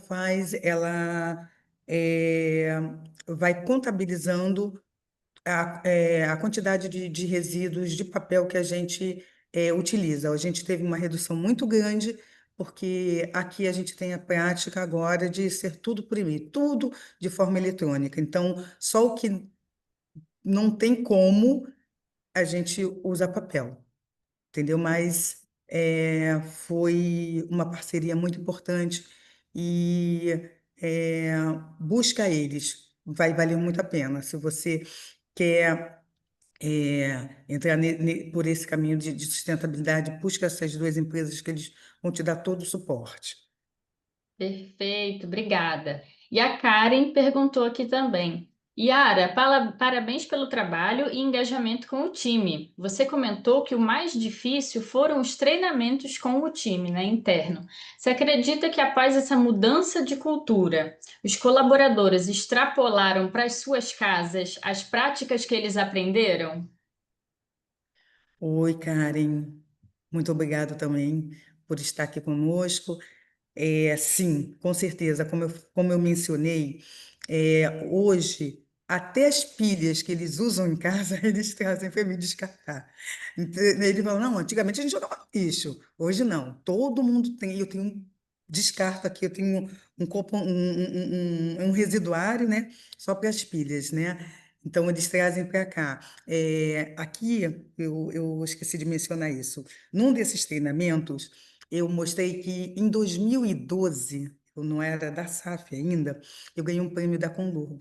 B: ela vai contabilizando a quantidade de resíduos de papel que a gente utiliza. A gente teve uma redução muito grande, porque aqui a gente tem a prática agora de ser tudo por e-mail, tudo de forma eletrônica. Então, só o que não tem como a gente usa papel, entendeu? Mas foi uma parceria muito importante e é, busca eles, vai valer muito a pena. Se você quer entrar por esse caminho de sustentabilidade, busca essas duas empresas que eles vão te dar todo o suporte.
A: Perfeito, obrigada. E a Karen perguntou aqui também. Yara, parabéns pelo trabalho e engajamento com o time. Você comentou que o mais difícil foram os treinamentos com o time, né, interno. Você acredita que após essa mudança de cultura, os colaboradores extrapolaram para as suas casas as práticas que eles aprenderam?
B: Oi, Karen. Muito obrigado também por estar aqui conosco. Sim, com certeza, como eu mencionei, hoje, até as pilhas que eles usam em casa, eles trazem para me descartar. Então, ele fala, não, antigamente a gente jogava no lixo, hoje não. Todo mundo tem, eu tenho um descarto aqui, eu tenho um copo, um residuário, né, só para as pilhas, né? Então, eles trazem para cá. Aqui, eu esqueci de mencionar isso. Num desses treinamentos, eu mostrei que em 2012, eu não era da SAF ainda, eu ganhei um prêmio da Condor,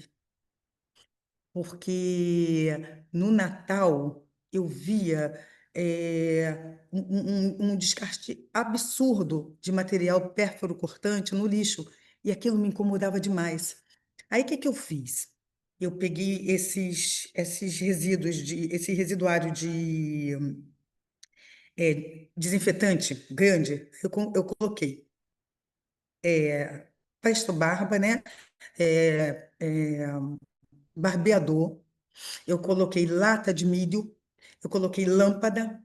B: porque no Natal eu via um descarte absurdo de material pérfuro cortante no lixo, e aquilo me incomodava demais. Aí o que que eu fiz? Eu peguei esses resíduos esse residuário de desinfetante grande, eu coloquei pasto barba, né? É, é, barbeador, eu coloquei lata de milho, eu coloquei lâmpada,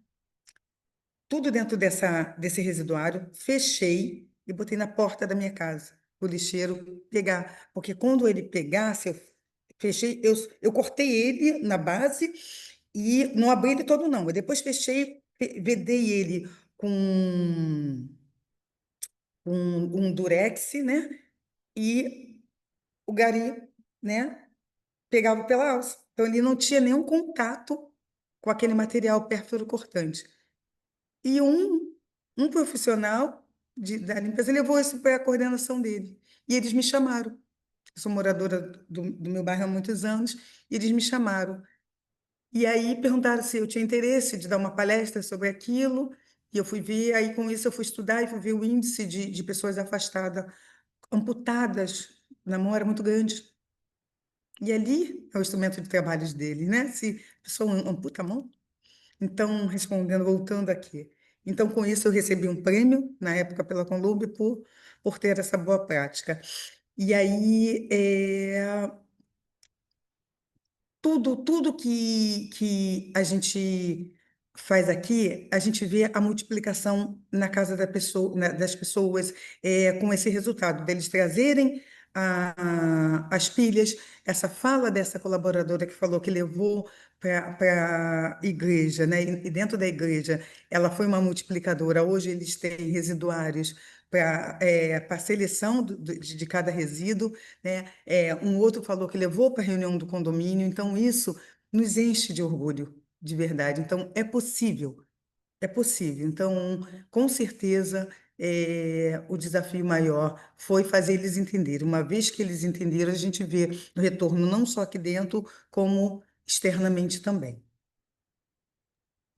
B: tudo dentro desse residuário, fechei e botei na porta da minha casa, o lixeiro pegar. Porque quando ele pegasse, eu cortei ele na base e não abri ele todo, não. Eu depois fechei, vedei ele com um durex, né? E o gari, né? Pegava pela alça. Então, ele não tinha nenhum contato com aquele material pérfuro cortante. E um profissional da limpeza levou isso para a coordenação dele. E eles me chamaram. Eu sou moradora do meu bairro há muitos anos, e eles me chamaram. E aí perguntaram se eu tinha interesse de dar uma palestra sobre aquilo, e eu fui ver, aí com isso eu fui estudar e fui ver o índice de pessoas afastadas, amputadas na mão era muito grande. E ali é o instrumento de trabalho dele, né? Se a pessoa amputa a mão. Então, respondendo, voltando aqui. Então, com isso, eu recebi um prêmio, na época, pela Conlube, por ter essa boa prática. E aí, tudo que a gente faz aqui, a gente vê a multiplicação na casa das pessoas, com esse resultado, deles trazerem as pilhas, essa fala dessa colaboradora que falou que levou para a igreja, né? E dentro da igreja, ela foi uma multiplicadora. Hoje eles têm residuários para seleção de cada resíduo, né? Um outro falou que levou para a reunião do condomínio, então isso nos enche de orgulho, de verdade. Então, é possível, é possível. Então, com certeza, o desafio maior foi fazer eles entenderem. Uma vez que eles entenderam, a gente vê o retorno não só aqui dentro, como externamente também.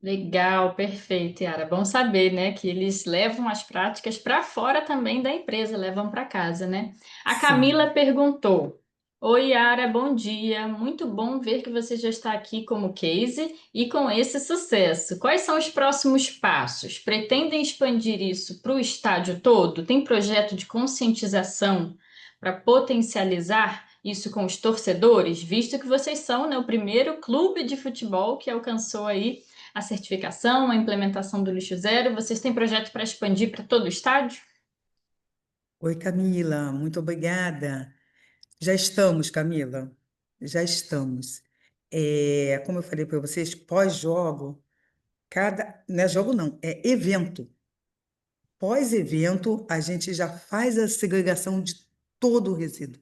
A: Legal, perfeito, Yara. Bom saber, né, que eles levam as práticas para fora também da empresa, levam para casa, né? A Camila
B: Sim.
A: perguntou: Oi, Yara, bom dia. Muito bom ver que você já está aqui como case e com esse sucesso. Quais são os próximos passos? Pretendem expandir isso para o estádio todo? Tem projeto de conscientização para potencializar isso com os torcedores, visto que vocês são, né, o primeiro clube de futebol que alcançou aí a certificação, a implementação do lixo zero? Vocês têm projeto para expandir para todo o estádio?
B: Oi, Camila, muito obrigada. Já estamos, Camila, já estamos. Como eu falei para vocês, pós-jogo, não é jogo não, é evento. Pós-evento, a gente já faz a segregação de todo o resíduo.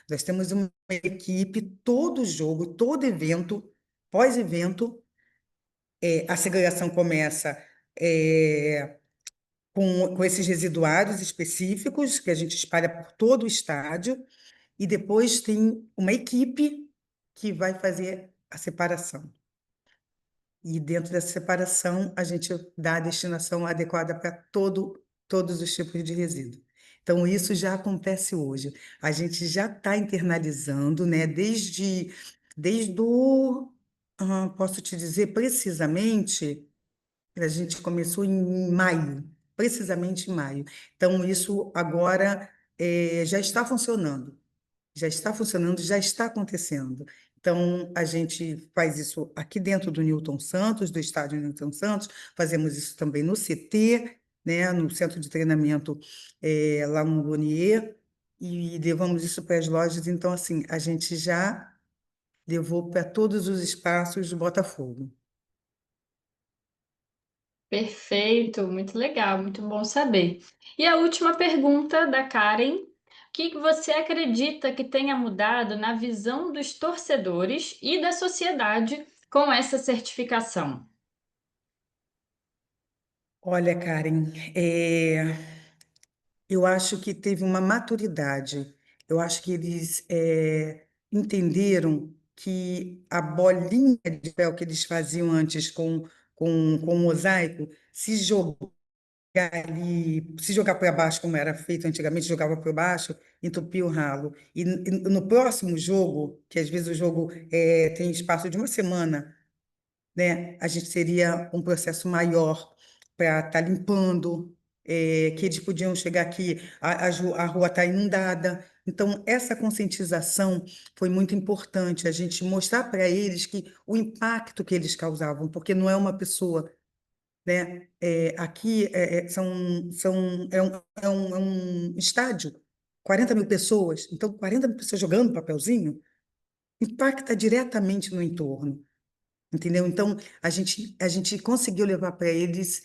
B: Nós temos uma equipe, todo jogo, todo evento, pós-evento, a segregação começa com esses residuários específicos que a gente espalha por todo o estádio, e depois tem uma equipe que vai fazer a separação. E dentro dessa separação, a gente dá a destinação adequada para todos os tipos de resíduo. Então, isso já acontece hoje. A gente já está internalizando, né? Desde posso te dizer precisamente, a gente começou em maio, precisamente em maio. Então, isso agora já está funcionando. Já está funcionando, já está acontecendo. Então, a gente faz isso aqui dentro do Newton Santos, do estádio Newton Santos, fazemos isso também no CT, né, no centro de treinamento lá no Lonier, e levamos isso para as lojas. Então, assim, a gente já levou para todos os espaços do Botafogo.
A: Perfeito, muito legal, muito bom saber. E a última pergunta da Karen: o que que você acredita que tenha mudado na visão dos torcedores e da sociedade com essa certificação?
B: Olha, Karen, eu acho que teve uma maturidade. Eu acho que eles entenderam que a bolinha de papel que eles faziam antes com o mosaico, se jogar para baixo, como era feito antigamente, jogava para baixo, entupia o ralo. E no próximo jogo, que às vezes o jogo tem espaço de uma semana, né? A gente teria um processo maior para estar limpando, que eles podiam chegar aqui, a rua está inundada. Então, essa conscientização foi muito importante, a gente mostrar para eles que o impacto que eles causavam, porque não é uma pessoa, né? Aqui é um estádio, 40 mil pessoas, então 40 mil pessoas jogando papelzinho impacta diretamente no entorno. Entendeu? Então, a gente conseguiu levar para eles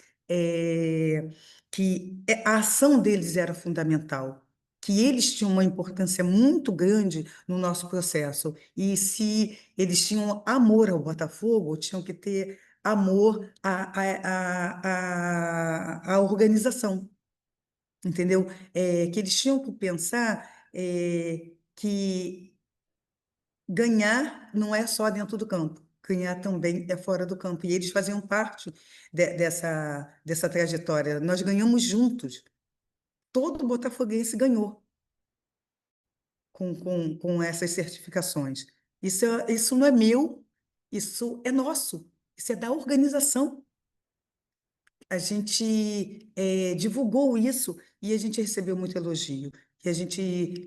B: que a ação deles era fundamental, que eles tinham uma importância muito grande no nosso processo. E se eles tinham amor ao Botafogo, tinham que ter amor à organização, entendeu? Que eles tinham que pensar que ganhar não é só dentro do campo, ganhar também é fora do campo. E eles faziam parte dessa trajetória. Nós ganhamos juntos. Todo botafoguense ganhou com essas certificações. Isso não é meu, isso é nosso, isso é da organização. A gente divulgou isso e a gente recebeu muito elogio. E a gente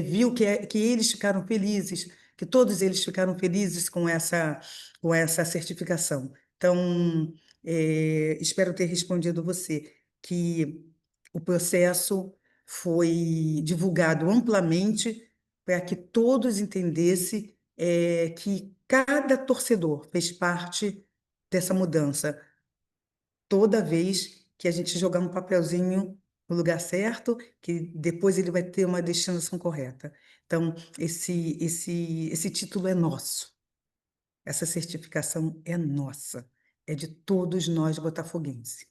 B: viu que eles ficaram felizes, que todos eles ficaram felizes com essa certificação. Então, espero ter respondido você que o processo foi divulgado amplamente para que todos entendessem que cada torcedor fez parte dessa mudança. Toda vez que a gente jogar um papelzinho no lugar certo, que depois ele vai ter uma destinação correta. Então, esse título é nosso, essa certificação é nossa, é de todos nós botafoguenses.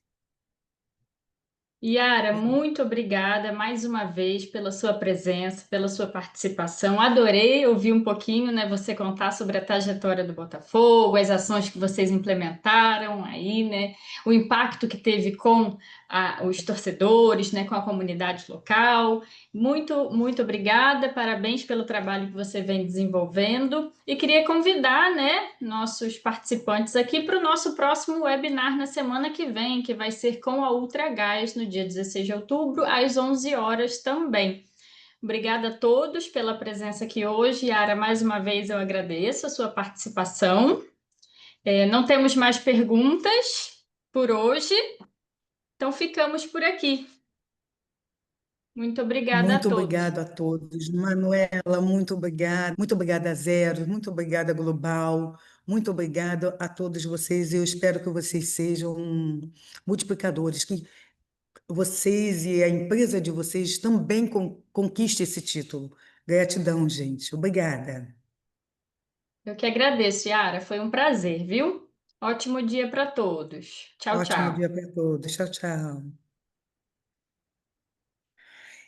A: Yara, muito obrigada mais uma vez pela sua presença, pela sua participação. Adorei ouvir um pouquinho, né, você contar sobre a trajetória do Botafogo, as ações que vocês implementaram aí, né, o impacto que teve com os torcedores, né, com a comunidade local. Muito, muito obrigada, parabéns pelo trabalho que você vem desenvolvendo. E queria convidar, né, nossos participantes aqui para o nosso próximo webinar na semana que vem, que vai ser com a Ultragás, no dia 16 de outubro, às 11 horas também. Obrigada a todos pela presença aqui hoje. Yara, mais uma vez eu agradeço a sua participação. Não temos mais perguntas por hoje, então ficamos por aqui. Muito obrigada a
B: Muito
A: todos.
B: obrigado a todos. Manuela, muito obrigada a Zero, muito obrigada Global, muito obrigado a todos vocês. Eu espero que vocês sejam multiplicadores, que vocês e a empresa de vocês também conquistem esse título. Gratidão, gente. Obrigada.
A: Eu que agradeço, Yara. Foi um prazer, viu? Ótimo dia para todos. Tchau,
B: Ótimo
A: tchau.
B: dia para todos. Tchau, tchau.